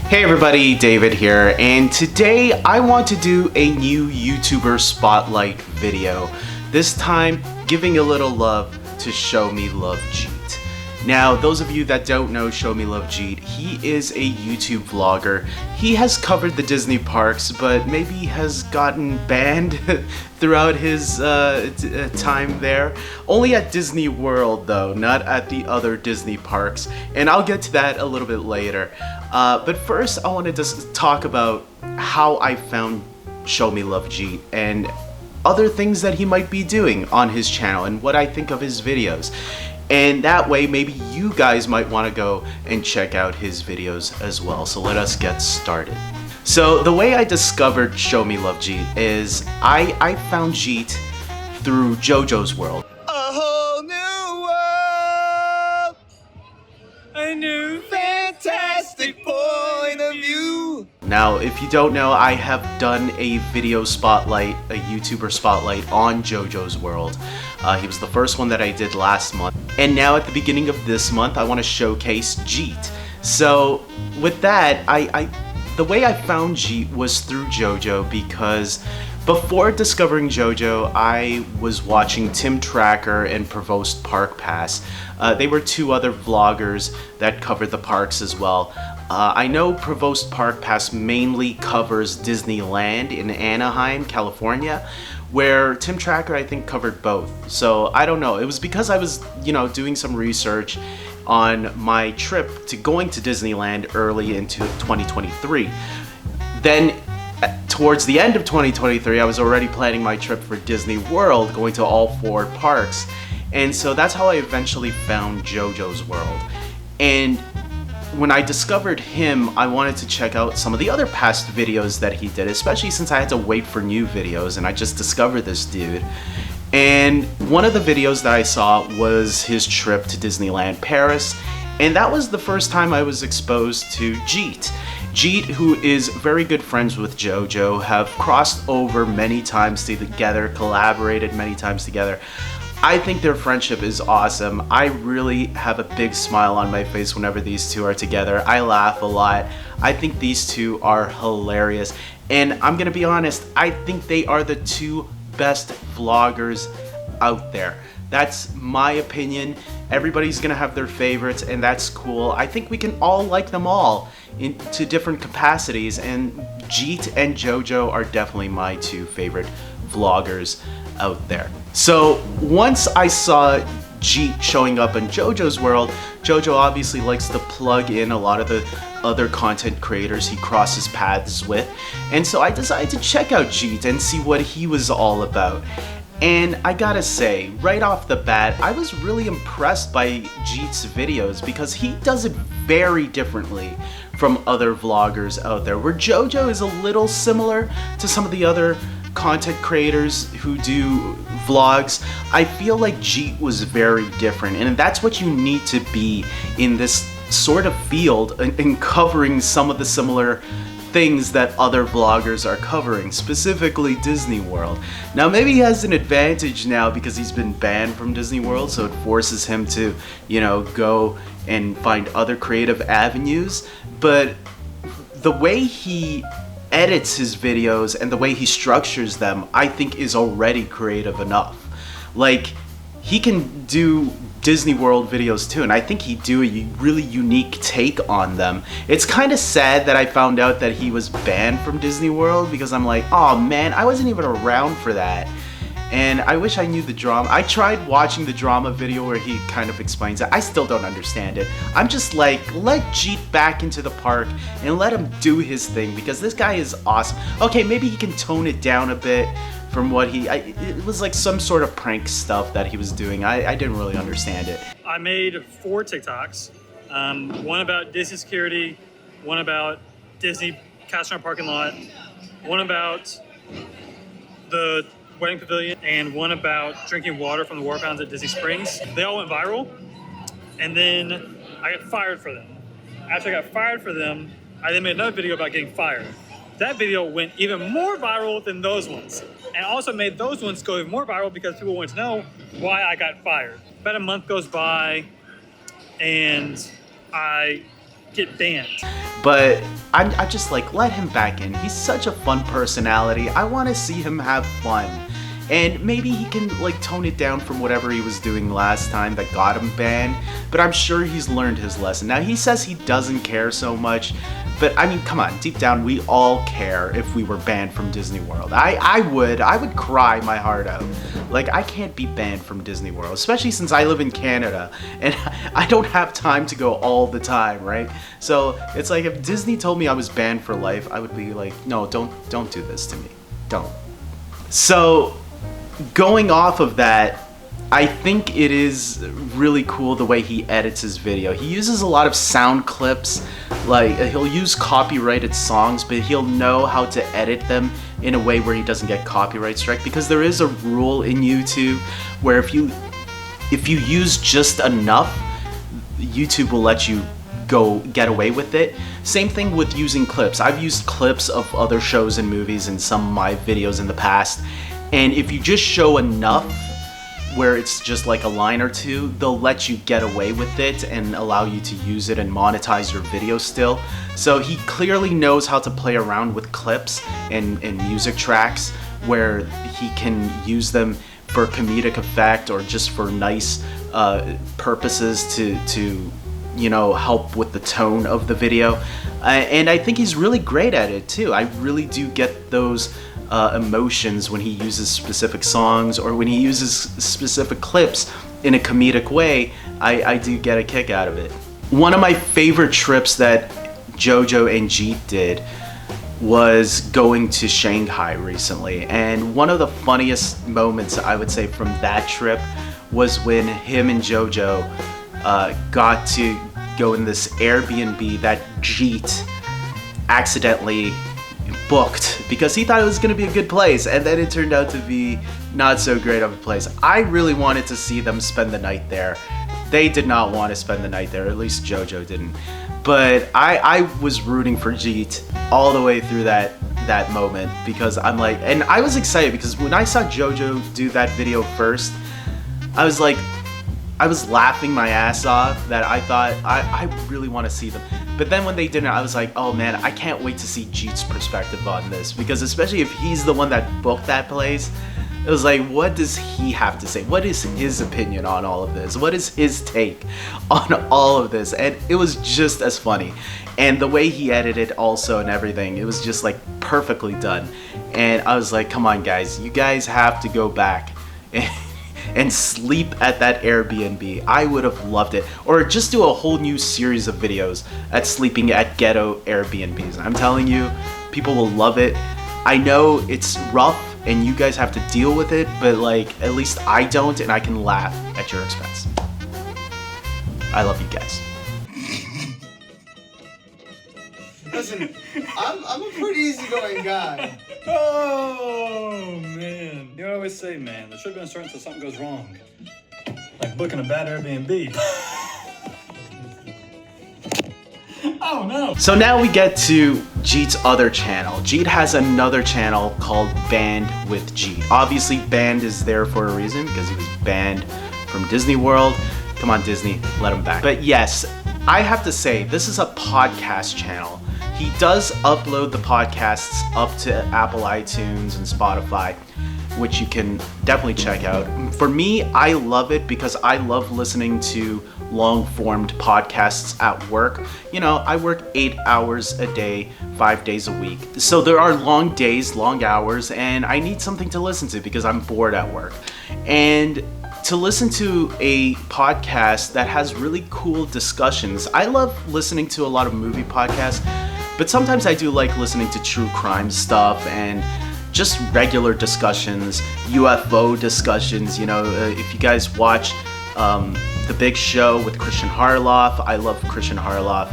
Hey everybody, David here, and today I want to do a new YouTuber spotlight video. This time, giving a little love to ShowMeLoveJete. Now, those of you that don't know ShowMeLoveJete, he is a YouTube vlogger. He has covered the Disney parks, but maybe has gotten banned throughout his time there. Only at Disney World though, not at the other Disney parks, and I'll get to that a little bit later. But first, I want to just talk about how I found ShowMeLoveJete and other things that he might be doing on his channel and what I think of his videos. And that way, maybe you guys might want to go and check out his videos as well. So let us get started. So the way I discovered ShowMeLoveJete is I found Jete through JoJo's World. A whole new world, a new fantastic point of view. Now, if you don't know, I have done a video spotlight, a YouTuber spotlight on JoJo's World. He was the first one that I did last month. And now at the beginning of this month, I want to showcase Jete. So with that, the way I found Jete was through JoJo, because before discovering JoJo, I was watching Tim Tracker and Provost Park Pass. They were two other vloggers that covered the parks as well. I know Provost Park Pass mainly covers Disneyland in Anaheim, California, where Tim Tracker I think covered both. So I don't know, it was because I was, doing some research on my trip to going to Disneyland early into 2023. Then towards the end of 2023, I was already planning my trip for Disney World, going to all 4 parks. And so that's how I eventually found JoJo's World. And when I discovered him, I wanted to check out some of the other past videos that he did, especially since I had to wait for new videos and I just discovered this dude. And one of the videos that I saw was his trip to Disneyland Paris, and that was the first time I was exposed to Jete. Jete, who is very good friends with JoJo, have crossed over many times together, collaborated many times together. I think their friendship is awesome. I really have a big smile on my face whenever these two are together. I laugh a lot. I think these two are hilarious. And I'm gonna be honest, I think they are the two best vloggers out there. That's my opinion. Everybody's gonna have their favorites, and that's cool. I think we can all like them all to different capacities, and Jete and JoJo are definitely my two favorite vloggers out there. So once I saw Jete showing up in JoJo's World, JoJo obviously likes to plug in a lot of the other content creators he crosses paths with, and so I decided to check out Jete and see what he was all about. And I gotta say, right off the bat, I was really impressed by Jete's videos because he does it very differently from other vloggers out there. Where JoJo is a little similar to some of the other content creators who do vlogs, I feel like Jete was very different, and that's what you need to be in this sort of field in covering some of the similar things that other vloggers are covering, specifically Disney World. Now maybe he has an advantage now because he's been banned from Disney World, so it forces him to, go and find other creative avenues, but the way he edits his videos and the way he structures them, I think is already creative enough. Like, he can do Disney World videos too, and I think he'd do a really unique take on them. It's kind of sad that I found out that he was banned from Disney World, because I'm like, oh man, I wasn't even around for that. And I wish I knew the drama. I tried watching the drama video where he kind of explains it. I still don't understand it. I'm just like, let Jete back into the park and let him do his thing, because this guy is awesome. Okay, maybe he can tone it down a bit from what it was like some sort of prank stuff that he was doing. I didn't really understand it. I made 4 TikToks. One about Disney security, one about Disney Castro parking lot, one about the wedding pavilion, and one about drinking water from the water fountains at Disney Springs. They all went viral, and then I got fired for them. After I got fired for them, I then made another video about getting fired. That video went even more viral than those ones, and also made those ones go even more viral because people wanted to know why I got fired. About a month goes by, and I get banned. But I'm just like, let him back in. He's such a fun personality. I want to see him have fun. And maybe he can like tone it down from whatever he was doing last time that got him banned, but I'm sure he's learned his lesson. Now he says he doesn't care so much, but I mean, come on, deep down we all care if we were banned from Disney World. I would cry my heart out. Like, I can't be banned from Disney World, especially since I live in Canada and I don't have time to go all the time, right? So it's like if Disney told me I was banned for life, I would be like, no, don't do this to me. Don't. So going off of that, I think it is really cool the way he edits his video. He uses a lot of sound clips, like he'll use copyrighted songs, but he'll know how to edit them in a way where he doesn't get copyright strike, because there is a rule in YouTube where if you use just enough, YouTube will let you get away with it. Same thing with using clips. I've used clips of other shows and movies in some of my videos in the past, and if you just show enough where it's just like a line or two, they'll let you get away with it and allow you to use it and monetize your video still. So he clearly knows how to play around with clips and music tracks where he can use them for comedic effect or just for nice purposes to you know, help with the tone of the video. And I think he's really great at it too. I really do get those emotions when he uses specific songs or when he uses specific clips in a comedic way. I do get a kick out of it. One of my favorite trips that JoJo and Jeet did was going to Shanghai recently, and one of the funniest moments I would say from that trip was when him and JoJo got to go in this Airbnb that Jeet accidentally booked because he thought it was going to be a good place, and then it turned out to be not so great of a place. I really wanted to see them spend the night there. They did not want to spend the night there, at least JoJo didn't. But I was rooting for Jeet all the way through that moment, because I'm like, and I was excited because when I saw JoJo do that video first, I was like, I was laughing my ass off that I thought I really want to see them. But then when they didn't, I was like, oh man, I can't wait to see Jeet's perspective on this, because especially if he's the one that booked that place, it was like, what does he have to say? What is his opinion on all of this? What is his take on all of this? And it was just as funny. And the way he edited also and everything, it was just like perfectly done. And I was like, come on guys, you guys have to go back and sleep at that Airbnb. I would have loved it. Or just do a whole new series of videos at sleeping at ghetto Airbnbs. I'm telling you, people will love it. I know it's rough and you guys have to deal with it, but like, at least I don't, and I can laugh at your expense. I love you guys. Listen, I'm a pretty easygoing guy. Oh, man. You always say, man, there should have been a start until something goes wrong. Like booking a bad Airbnb. Oh, no. So now we get to Jeet's other channel. Jeet has another channel called Banned with Jeet. Obviously, banned is there for a reason, because he was banned from Disney World. Come on, Disney, let him back. But yes, I have to say, this is a podcast channel. He does upload the podcasts up to Apple iTunes and Spotify, which you can definitely check out. For me, I love it because I love listening to long-formed podcasts at work. You know, I work 8 hours a day, 5 days a week. So there are long days, long hours, and I need something to listen to because I'm bored at work. And to listen to a podcast that has really cool discussions. I love listening to a lot of movie podcasts, but sometimes I do like listening to true crime stuff and just regular discussions, UFO discussions. You know, if you guys watch The Big Show with Christian Harloff, I love Christian Harloff.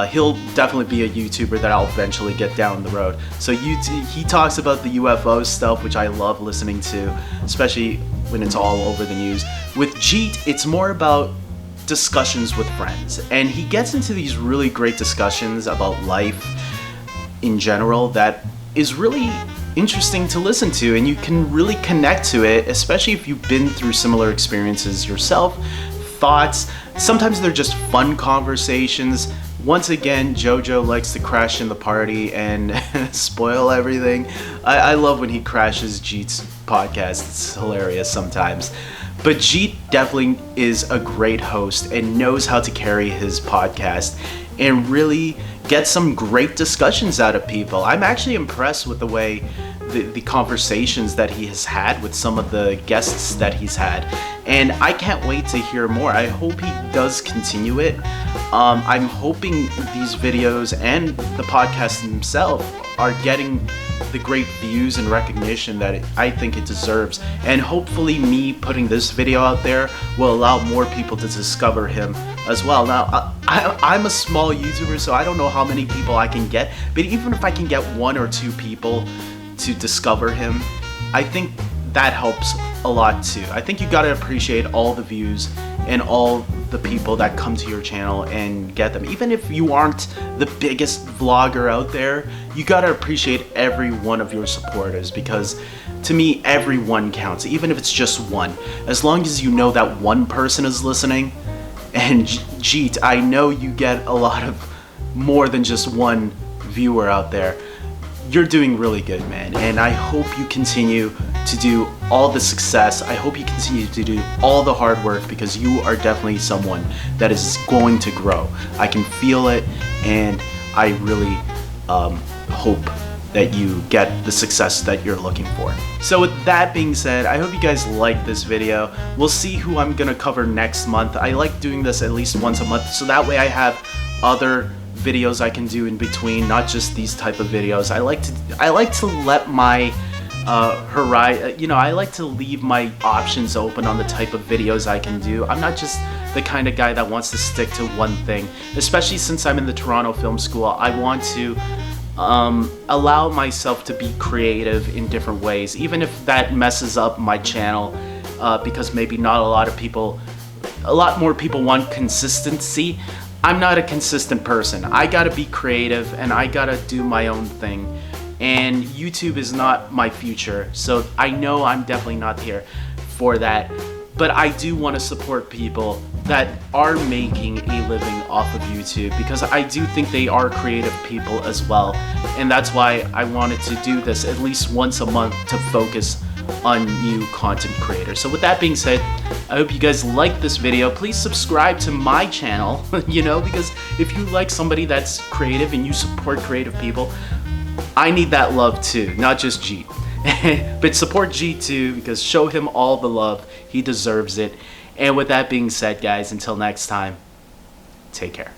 He'll definitely be a YouTuber that I'll eventually get down the road. So he talks about the UFO stuff, which I love listening to, especially when it's all over the news. With Jeet, it's more about discussions with friends, and he gets into these really great discussions about life in general that is really interesting to listen to, and you can really connect to it, especially if you've been through similar experiences yourself. Thoughts, sometimes they're just fun conversations Once again, JoJo likes to crash in the party and spoil everything. I love when he crashes Jeet's podcast. It's hilarious sometimes. But Jeet definitely is a great host and knows how to carry his podcast and really get some great discussions out of people. I'm actually impressed with the way the conversations that he has had with some of the guests that he's had, and I can't wait to hear more. I hope he does continue it. I'm hoping these videos and the podcast himself are getting the great views and recognition that I think it deserves, and hopefully me putting this video out there will allow more people to discover him as well. Now I'm a small YouTuber, so I don't know how many people I can get, but even if I can get 1 or 2 people to discover him, I think that helps a lot too. I think you gotta appreciate all the views and all the people that come to your channel and get them. Even if you aren't the biggest vlogger out there, you gotta appreciate every one of your supporters, because to me, everyone counts, even if it's just one. As long as you know that one person is listening, and Jeet, I know you get a lot of more than just one viewer out there. You're doing really good, man, and I hope you continue to do all the success. I hope you continue to do all the hard work, because you are definitely someone that is going to grow. I can feel it, and I really hope that you get the success that you're looking for. So with that being said, I hope you guys like this video. We'll see who I'm gonna cover next month. I like doing this at least once a month, so that way I have other videos I can do in between, not just these type of videos. I like to let my I like to leave my options open on the type of videos I can do. I'm not just the kind of guy that wants to stick to one thing, especially since I'm in the Toronto Film School. I want to allow myself to be creative in different ways, even if that messes up my channel, because maybe not a lot more people want consistency. I'm not a consistent person. I gotta be creative and I gotta do my own thing. And YouTube is not my future, so I know I'm definitely not here for that. But I do want to support people that are making a living off of YouTube, because I do think they are creative people as well. And that's why I wanted to do this at least once a month to focus on new content creators. So with that being said, I hope you guys like this video. Please subscribe to my channel, because if you like somebody that's creative and you support creative people, I need that love too, not just Jeet. But support Jeet too, because show him all the love. He deserves it. And with that being said, guys, until next time, take care.